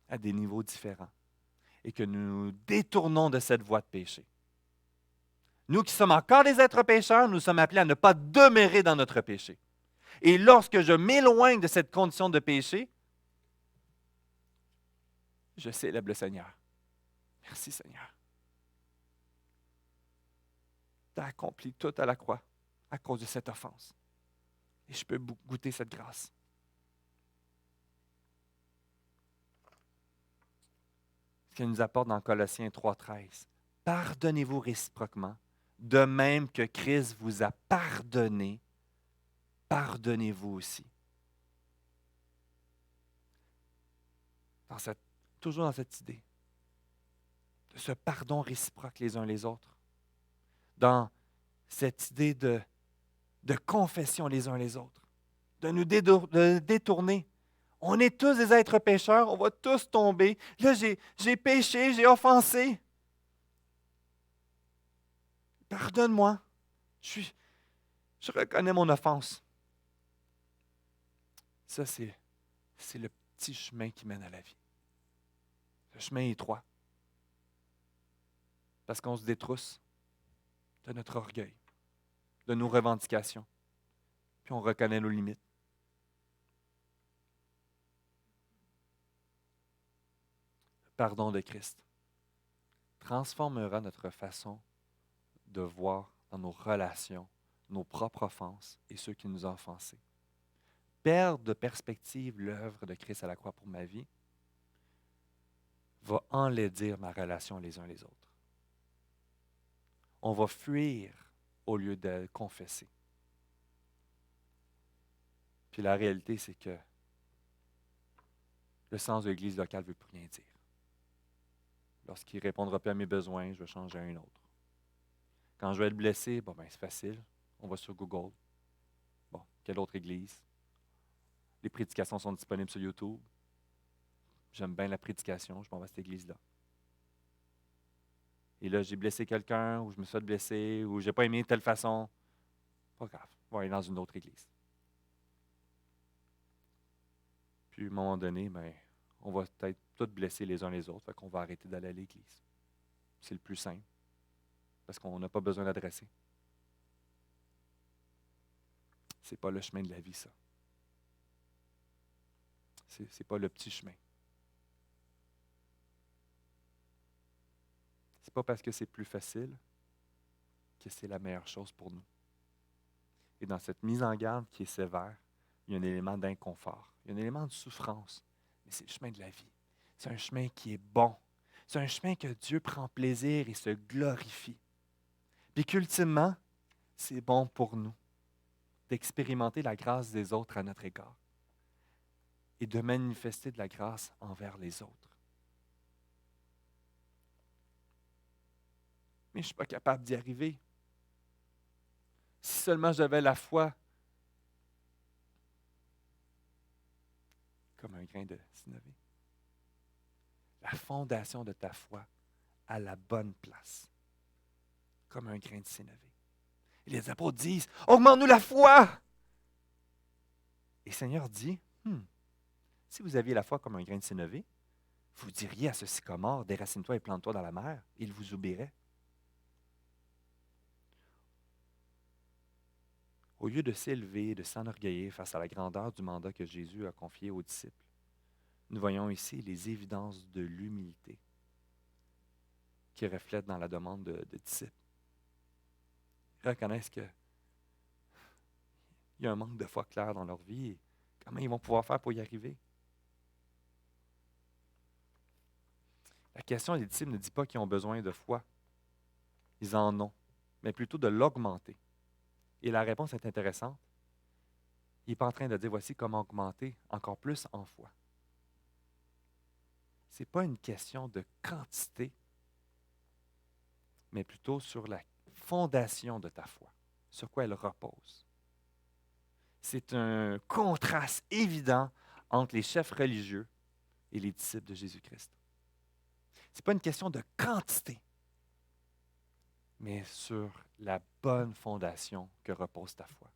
à des niveaux différents et que nous nous détournons de cette voie de péché. Nous qui sommes encore des êtres pécheurs, nous sommes appelés à ne pas demeurer dans notre péché. Et lorsque je m'éloigne de cette condition de péché, je célèbre le Seigneur. Merci Seigneur. Tu as accompli tout à la croix à cause de cette offense. Et je peux goûter cette grâce. Ce qu'il nous apporte dans Colossiens 3,13. Pardonnez-vous réciproquement, de même que Christ vous a pardonné, pardonnez-vous aussi. Toujours dans cette idée de ce pardon réciproque les uns les autres. Dans cette idée de confession les uns les autres. De nous détourner. On est tous des êtres pécheurs, on va tous tomber. Là, j'ai péché, j'ai offensé. Pardonne-moi. Je reconnais mon offense. Ça, c'est le petit chemin qui mène à la vie. Le chemin est étroit. Parce qu'on se détrousse de notre orgueil, de nos revendications. Puis on reconnaît nos limites. Le pardon de Christ transformera notre façon de voir dans nos relations, nos propres offenses et ceux qui nous ont offensés. Perdre de perspective l'œuvre de Christ à la croix pour ma vie va enlaidir ma relation les uns les autres. On va fuir au lieu de confesser. Puis la réalité, c'est que le sens de l'Église locale ne veut plus rien dire. Lorsqu'il ne répondra plus à mes besoins, je vais changer à un autre. Quand je vais être blessé, c'est facile. On va sur Google. Bon, quelle autre église? Les prédications sont disponibles sur YouTube. J'aime bien la prédication, je m'en vais à cette église-là. Et là, j'ai blessé quelqu'un, ou je me suis fait blesser, ou je n'ai pas aimé de telle façon. Pas grave, on va aller dans une autre église. Puis, à un moment donné, on va peut-être tous blesser les uns les autres, fait qu'on va arrêter d'aller à l'église. C'est le plus simple, parce qu'on n'a pas besoin d'adresser. C'est pas le chemin de la vie, ça. C'est pas le petit chemin. C'est pas parce que c'est plus facile que c'est la meilleure chose pour nous. Et dans cette mise en garde qui est sévère, il y a un élément d'inconfort, il y a un élément de souffrance, mais c'est le chemin de la vie. C'est un chemin qui est bon. C'est un chemin que Dieu prend plaisir et se glorifie. Puis qu'ultimement, c'est bon pour nous d'expérimenter la grâce des autres à notre égard et de manifester de la grâce envers les autres. Mais je ne suis pas capable d'y arriver. Si seulement j'avais la foi comme un grain de synové. La fondation de ta foi à la bonne place, comme un grain de synové. Et les apôtres disent, augmente-nous la foi! Et le Seigneur dit, si vous aviez la foi comme un grain de synové, vous diriez à ce sycomore, déracine-toi et plante-toi dans la mer, et il vous obéirait. Au lieu de s'élever, de s'enorgueillir face à la grandeur du mandat que Jésus a confié aux disciples, nous voyons ici les évidences de l'humilité qui reflètent dans la demande de disciples. Ils reconnaissent qu'il y a un manque de foi claire dans leur vie et comment ils vont pouvoir faire pour y arriver. La question des disciples ne dit pas qu'ils ont besoin de foi. Ils en ont, mais plutôt de l'augmenter. Et la réponse est intéressante. Il n'est pas en train de dire, voici comment augmenter encore plus en foi. Ce n'est pas une question de quantité, mais plutôt sur la fondation de ta foi, sur quoi elle repose. C'est un contraste évident entre les chefs religieux et les disciples de Jésus-Christ. Ce n'est pas une question de quantité, mais sur la bonne fondation que repose ta foi.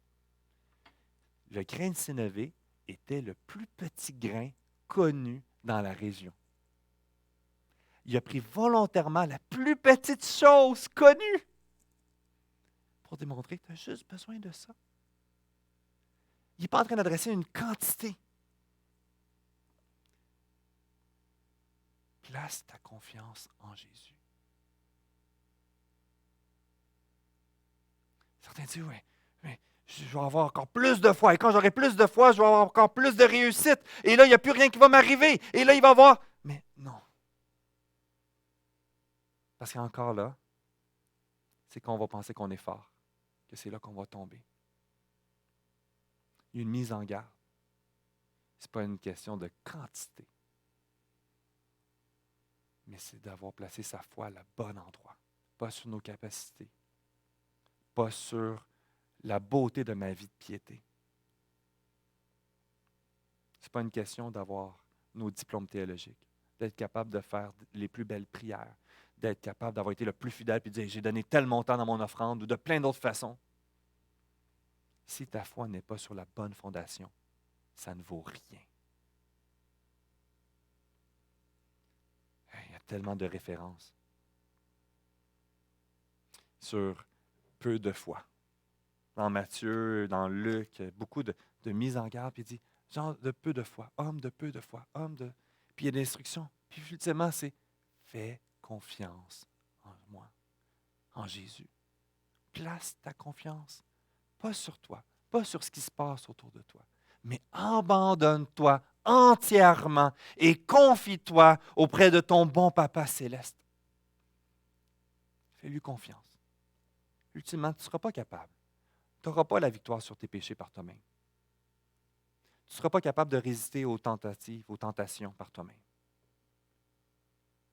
Le grain de sénévé était le plus petit grain connu dans la région. Il a pris volontairement la plus petite chose connue pour démontrer que tu as juste besoin de ça. Il n'est pas en train d'adresser une quantité. Place ta confiance en Jésus. Certains disent, oui, mais je vais avoir encore plus de foi. Et quand j'aurai plus de foi, je vais avoir encore plus de réussite. Et là, il n'y a plus rien qui va m'arriver. Et là, il va y avoir... Mais non. Parce qu'encore là, c'est qu'on va penser qu'on est fort, que c'est là qu'on va tomber. Il y a une mise en garde. Ce n'est pas une question de quantité, mais c'est d'avoir placé sa foi à le bon endroit, pas sur nos capacités, pas sur la beauté de ma vie de piété. Ce n'est pas une question d'avoir nos diplômes théologiques, d'être capable de faire les plus belles prières, d'être capable d'avoir été le plus fidèle et de dire « j'ai donné tel montant dans mon offrande » ou de plein d'autres façons. Si ta foi n'est pas sur la bonne fondation, ça ne vaut rien. Il y a tellement de références sur peu de foi. Dans Matthieu, dans Luc, beaucoup de mise en garde, puis il dit genre de peu de foi, homme de peu de foi, homme de... Puis il y a des instructions. Puis ultimement, c'est fais confiance en moi, en Jésus. Place ta confiance, pas sur toi, pas sur ce qui se passe autour de toi, mais abandonne-toi entièrement et confie-toi auprès de ton bon Papa céleste. Fais-lui confiance. Ultimement, tu ne seras pas capable. Tu n'auras pas la victoire sur tes péchés par toi-même. Tu ne seras pas capable de résister aux tentatives, aux tentations par toi-même.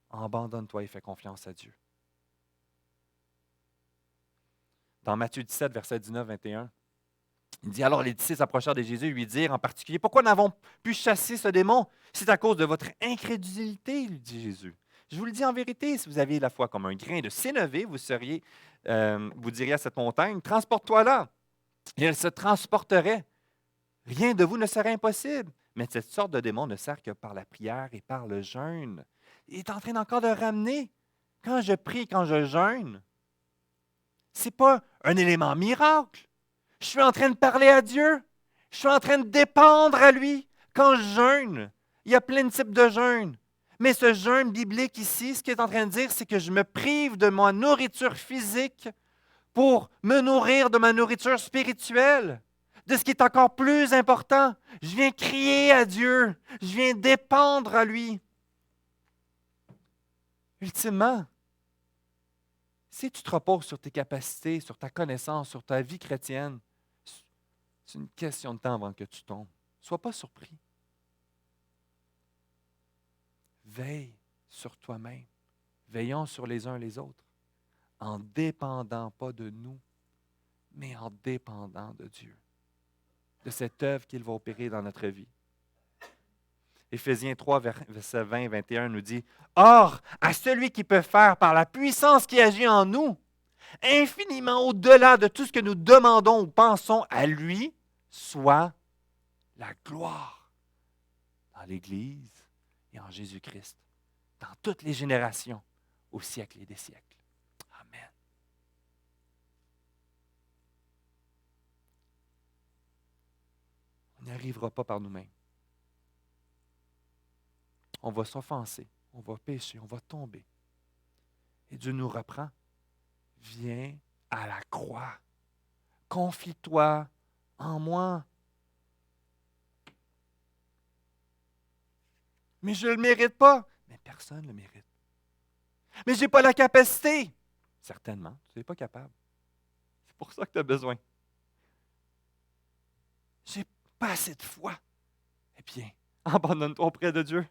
Abandonne-toi et fais confiance à Dieu. Dans Matthieu 17, versets 19-21, il dit, alors les disciples s'approchèrent de Jésus et lui dirent en particulier, « Pourquoi n'avons pu chasser ce démon? C'est à cause de votre incrédulité, lui dit Jésus. Je vous le dis en vérité, si vous aviez la foi comme un grain de sénévé, vous diriez à cette montagne, transporte-toi là. Et elle se transporterait. Rien de vous ne serait impossible. Mais cette sorte de démon ne sert que par la prière et par le jeûne. Il est en train encore de ramener. Quand je prie, quand je jeûne, ce n'est pas un élément miracle. Je suis en train de parler à Dieu. Je suis en train de dépendre à lui. Quand je jeûne, il y a plein de types de jeûnes. Mais ce jeûne biblique ici, ce qu'il est en train de dire, c'est que je me prive de ma nourriture physique pour me nourrir de ma nourriture spirituelle, de ce qui est encore plus important. Je viens crier à Dieu. Je viens dépendre à lui. Ultimement, si tu te reposes sur tes capacités, sur ta connaissance, sur ta vie chrétienne, c'est une question de temps avant que tu tombes. Sois pas surpris. Veille sur toi-même. Veillons sur les uns les autres, en dépendant pas de nous, mais en dépendant de Dieu, de cette œuvre qu'il va opérer dans notre vie. Éphésiens 3, verset 20 et 21 nous dit « Or, à celui qui peut faire par la puissance qui agit en nous, infiniment au-delà de tout ce que nous demandons ou pensons, à lui soit la gloire dans l'Église et en Jésus-Christ, dans toutes les générations, au siècle et des siècles. » Amen. On n'y arrivera pas par nous-mêmes. On va s'offenser, on va pécher, on va tomber. Et Dieu nous reprend. Viens à la croix. Confie-toi en moi. Mais je ne le mérite pas. Mais personne ne le mérite. Mais je n'ai pas la capacité. Certainement, tu n'es pas capable. C'est pour ça que tu as besoin. Je n'ai pas assez de foi. Eh bien, abandonne-toi auprès de Dieu.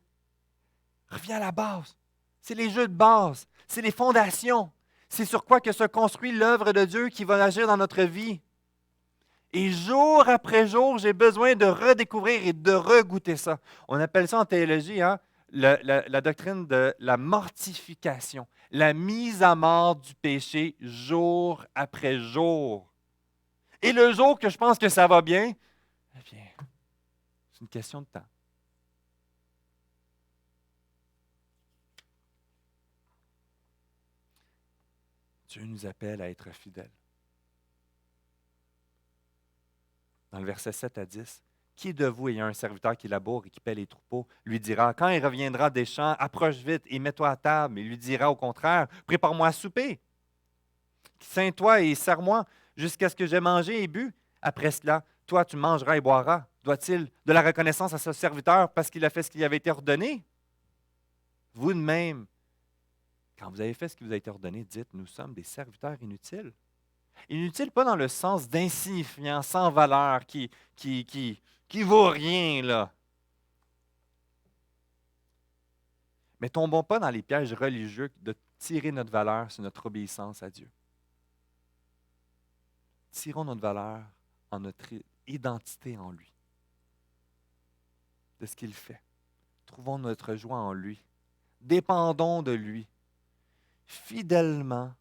Reviens à la base. C'est les jeux de base. C'est les fondations. C'est sur quoi que se construit l'œuvre de Dieu qui va agir dans notre vie. Et jour après jour, j'ai besoin de redécouvrir et de regoûter ça. On appelle ça en théologie la doctrine de la mortification, la mise à mort du péché jour après jour. Et le jour que je pense que ça va bien, eh bien, c'est une question de temps. Dieu nous appelle à être fidèles. Dans le verset 7 à 10, « Qui de vous ayant un serviteur qui laboure et qui paie les troupeaux, lui dira, quand il reviendra des champs, approche vite et mets-toi à table. Et lui dira au contraire, prépare-moi à souper. Ceins-toi et sers-moi jusqu'à ce que j'aie mangé et bu. Après cela, toi, tu mangeras et boiras. Doit-il de la reconnaissance à ce serviteur parce qu'il a fait ce qui lui avait été ordonné? Vous de même, quand vous avez fait ce qui vous a été ordonné, dites, nous sommes des serviteurs inutiles. Inutile pas dans le sens d'insignifiant, sans valeur, qui vaut rien, là. Mais tombons pas dans les pièges religieux de tirer notre valeur sur notre obéissance à Dieu. Tirons notre valeur en notre identité en lui, de ce qu'il fait. Trouvons notre joie en lui. Dépendons de lui, fidèlement,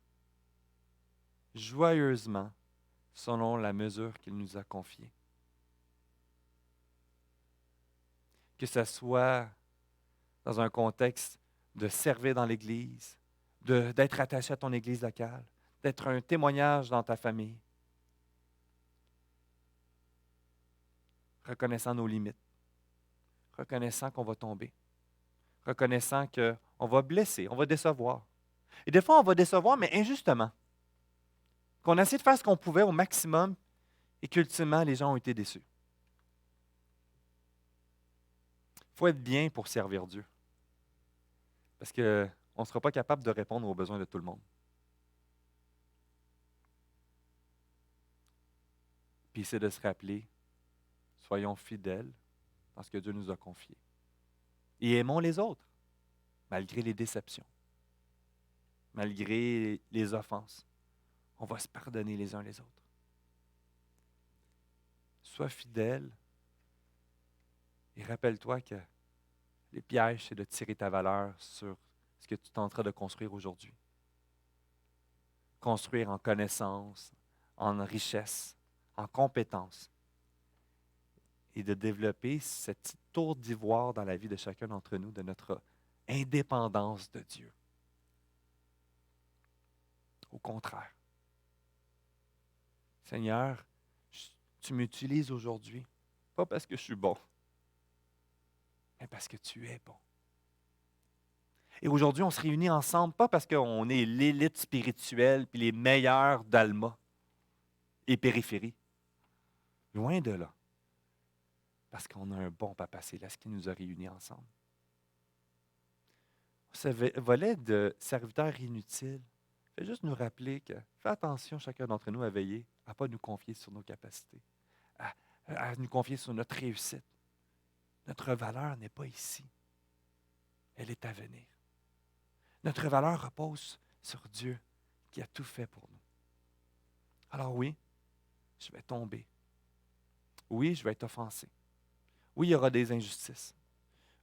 joyeusement, selon la mesure qu'il nous a confiée. Que ce soit dans un contexte de servir dans l'Église, d'être attaché à ton Église locale, d'être un témoignage dans ta famille, reconnaissant nos limites, reconnaissant qu'on va tomber, reconnaissant qu'on va blesser, on va décevoir. Et des fois, on va décevoir, mais injustement. Qu'on a essayé de faire ce qu'on pouvait au maximum et qu'ultimement, les gens ont été déçus. Il faut être bien pour servir Dieu. Parce qu'on ne sera pas capable de répondre aux besoins de tout le monde. Puis c'est de se rappeler, soyons fidèles dans ce que Dieu nous a confié. Et aimons les autres, malgré les déceptions, malgré les offenses. On va se pardonner les uns les autres. Sois fidèle et rappelle-toi que les pièges, c'est de tirer ta valeur sur ce que tu tenteras de construire aujourd'hui. Construire en connaissance, en richesse, en compétence. Et de développer cette petite tour d'ivoire dans la vie de chacun d'entre nous, de notre indépendance de Dieu. Au contraire. Seigneur, je tu m'utilises aujourd'hui, pas parce que je suis bon, mais parce que tu es bon. Et aujourd'hui, on se réunit ensemble, pas parce qu'on est l'élite spirituelle puis les meilleurs d'Alma et périphérie. Loin de là. Parce qu'on a un bon Papa Céleste qui nous a réunis ensemble. Ce volet de serviteur inutile fait juste nous rappeler que fais attention chacun d'entre nous à veiller, à ne pas nous confier sur nos capacités, à nous confier sur notre réussite. Notre valeur n'est pas ici. Elle est à venir. Notre valeur repose sur Dieu qui a tout fait pour nous. Alors oui, je vais tomber. Oui, je vais être offensé. Oui, il y aura des injustices.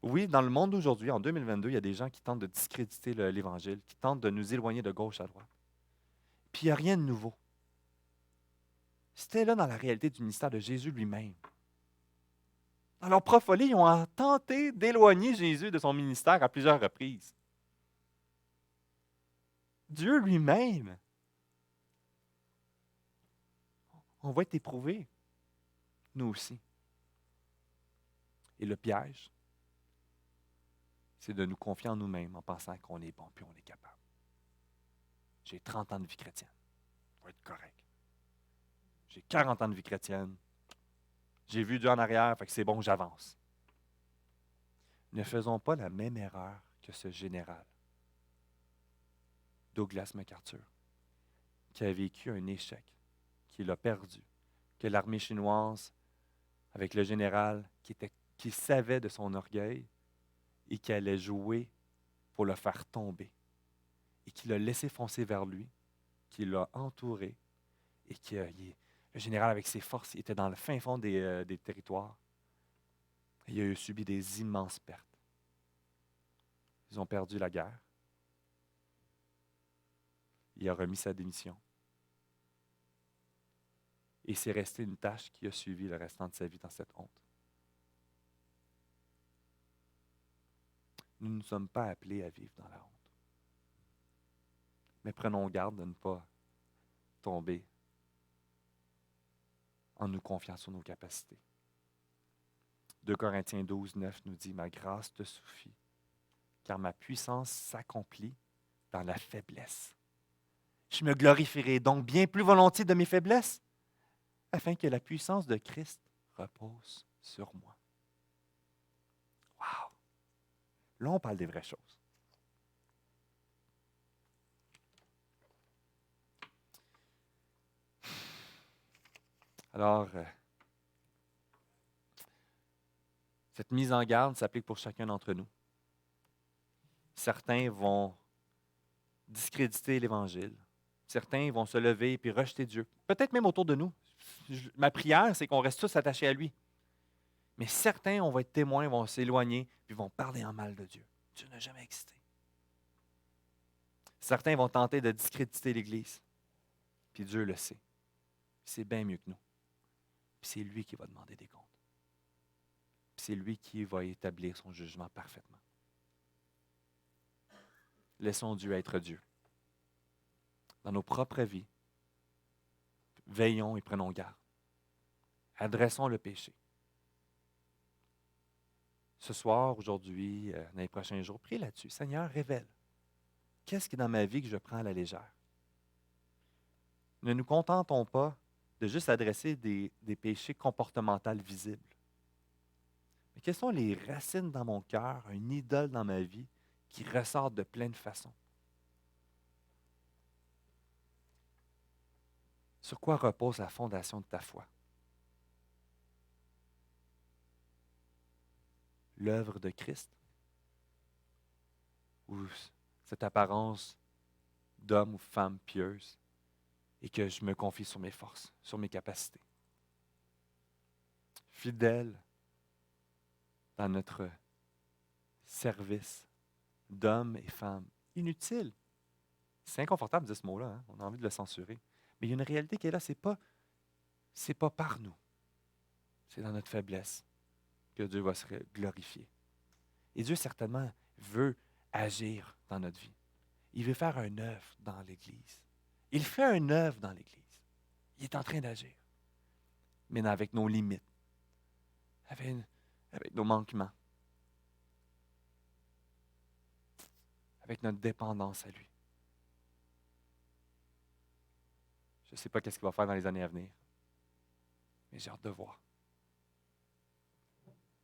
Oui, dans le monde d'aujourd'hui, en 2022, il y a des gens qui tentent de discréditer l'Évangile, qui tentent de nous éloigner de gauche à droite. Puis il n'y a rien de nouveau. C'était là dans la réalité du ministère de Jésus lui-même. Dans leur prophétie, ils ont tenté d'éloigner Jésus de son ministère à plusieurs reprises. Dieu lui-même, on va être éprouvés, nous aussi. Et le piège, c'est de nous confier en nous-mêmes en pensant qu'on est bon puis on est capable. J'ai 30 ans de vie chrétienne. Ça va être correct. J'ai 40 ans de vie chrétienne. J'ai vu Dieu en arrière, fait que c'est bon, j'avance. Ne faisons pas la même erreur que ce général, Douglas MacArthur, qui a vécu un échec, qui l'a perdu, que l'armée chinoise, avec le général qui savait de son orgueil et qui allait jouer pour le faire tomber, et qui l'a laissé foncer vers lui, qui l'a entouré, et le général, avec ses forces, il était dans le fin fond des territoires. Il a subi des immenses pertes. Ils ont perdu la guerre. Il a remis sa démission. Et c'est resté une tâche qui a suivi le restant de sa vie dans cette honte. Nous ne sommes pas appelés à vivre dans la honte. Mais prenons garde de ne pas tomber en nous confiant sur nos capacités. 2 Corinthiens 12, 9 nous dit « Ma grâce te suffit, car ma puissance s'accomplit dans la faiblesse. Je me glorifierai donc bien plus volontiers de mes faiblesses, afin que la puissance de Christ repose sur moi. » Wow! Là, on parle des vraies choses. Alors, cette mise en garde s'applique pour chacun d'entre nous. Certains vont discréditer l'Évangile. Certains vont se lever et puis rejeter Dieu. Peut-être même autour de nous. Ma prière, c'est qu'on reste tous attachés à lui. Mais certains, on va être témoins, vont s'éloigner, puis vont parler en mal de Dieu. Dieu n'a jamais existé. Certains vont tenter de discréditer l'Église. Puis Dieu le sait. C'est bien mieux que nous. Puis c'est lui qui va demander des comptes. Puis c'est lui qui va établir son jugement parfaitement. Laissons Dieu être Dieu. Dans nos propres vies, veillons et prenons garde. Adressons le péché. Ce soir, aujourd'hui, dans les prochains jours, prie là-dessus. Seigneur, révèle. Qu'est-ce qui est dans ma vie que je prends à la légère? Ne nous contentons pas de juste adresser des péchés comportementaux visibles. Mais quelles sont les racines dans mon cœur, une idole dans ma vie qui ressort de plein de façons? Sur quoi repose la fondation de ta foi? L'œuvre de Christ? Ou cette apparence d'homme ou femme pieuse et que je me confie sur mes forces, sur mes capacités? Fidèle dans notre service d'hommes et femmes. Inutile. C'est inconfortable de dire ce mot-là, hein? On a envie de le censurer. Mais il y a une réalité qui est là, c'est pas par nous. C'est dans notre faiblesse que Dieu va se glorifier. Et Dieu, certainement, veut agir dans notre vie. Il veut faire un œuvre dans l'Église. Il fait un œuvre dans l'Église. Il est en train d'agir. mais avec nos limites, avec nos manquements, avec notre dépendance à lui. Je ne sais pas qu'est-ce qu'il va faire dans les années à venir, mais j'ai hâte de voir.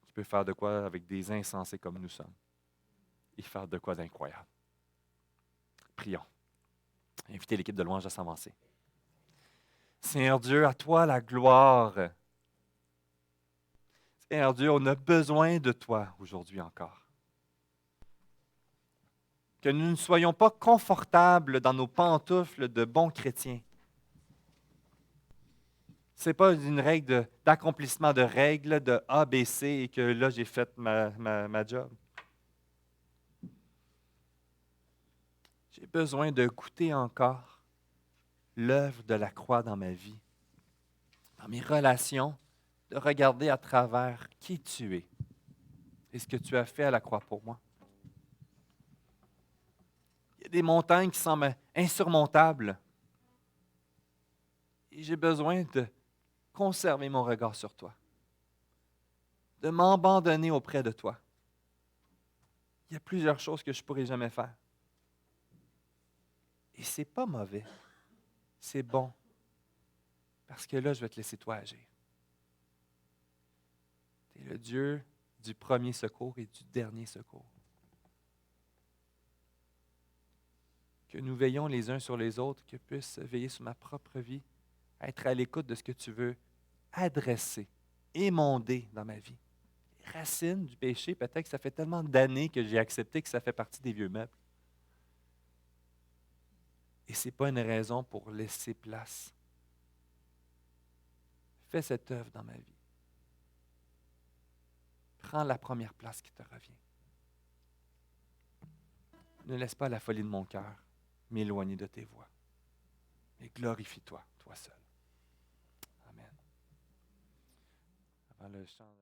Il peut faire de quoi avec des insensés comme nous sommes et faire de quoi d'incroyable. Prions. Invitez l'équipe de louange à s'avancer. Seigneur Dieu, à toi la gloire. Seigneur Dieu, on a besoin de toi aujourd'hui encore. Que nous ne soyons pas confortables dans nos pantoufles de bons chrétiens. Ce n'est pas une règle d'accomplissement de règles de A, B, C et que là, j'ai fait ma job. J'ai besoin de goûter encore l'œuvre de la croix dans ma vie, dans mes relations, de regarder à travers qui tu es et ce que tu as fait à la croix pour moi. Il y a des montagnes qui semblent insurmontables et j'ai besoin de conserver mon regard sur toi, de m'abandonner auprès de toi. Il y a plusieurs choses que je ne pourrai jamais faire. Et ce n'est pas mauvais, c'est bon, parce que là, je vais te laisser toi agir. Tu es le Dieu du premier secours et du dernier secours. Que nous veillons les uns sur les autres, que puisse veiller sur ma propre vie, être à l'écoute de ce que tu veux adresser, émonder dans ma vie. Les racines du péché, peut-être que ça fait tellement d'années que j'ai accepté que ça fait partie des vieux meubles. Et ce n'est pas une raison pour laisser place. Fais cette œuvre dans ma vie. Prends la première place qui te revient. Ne laisse pas la folie de mon cœur m'éloigner de tes voies. Mais glorifie-toi, toi seul. Amen. Avant le chant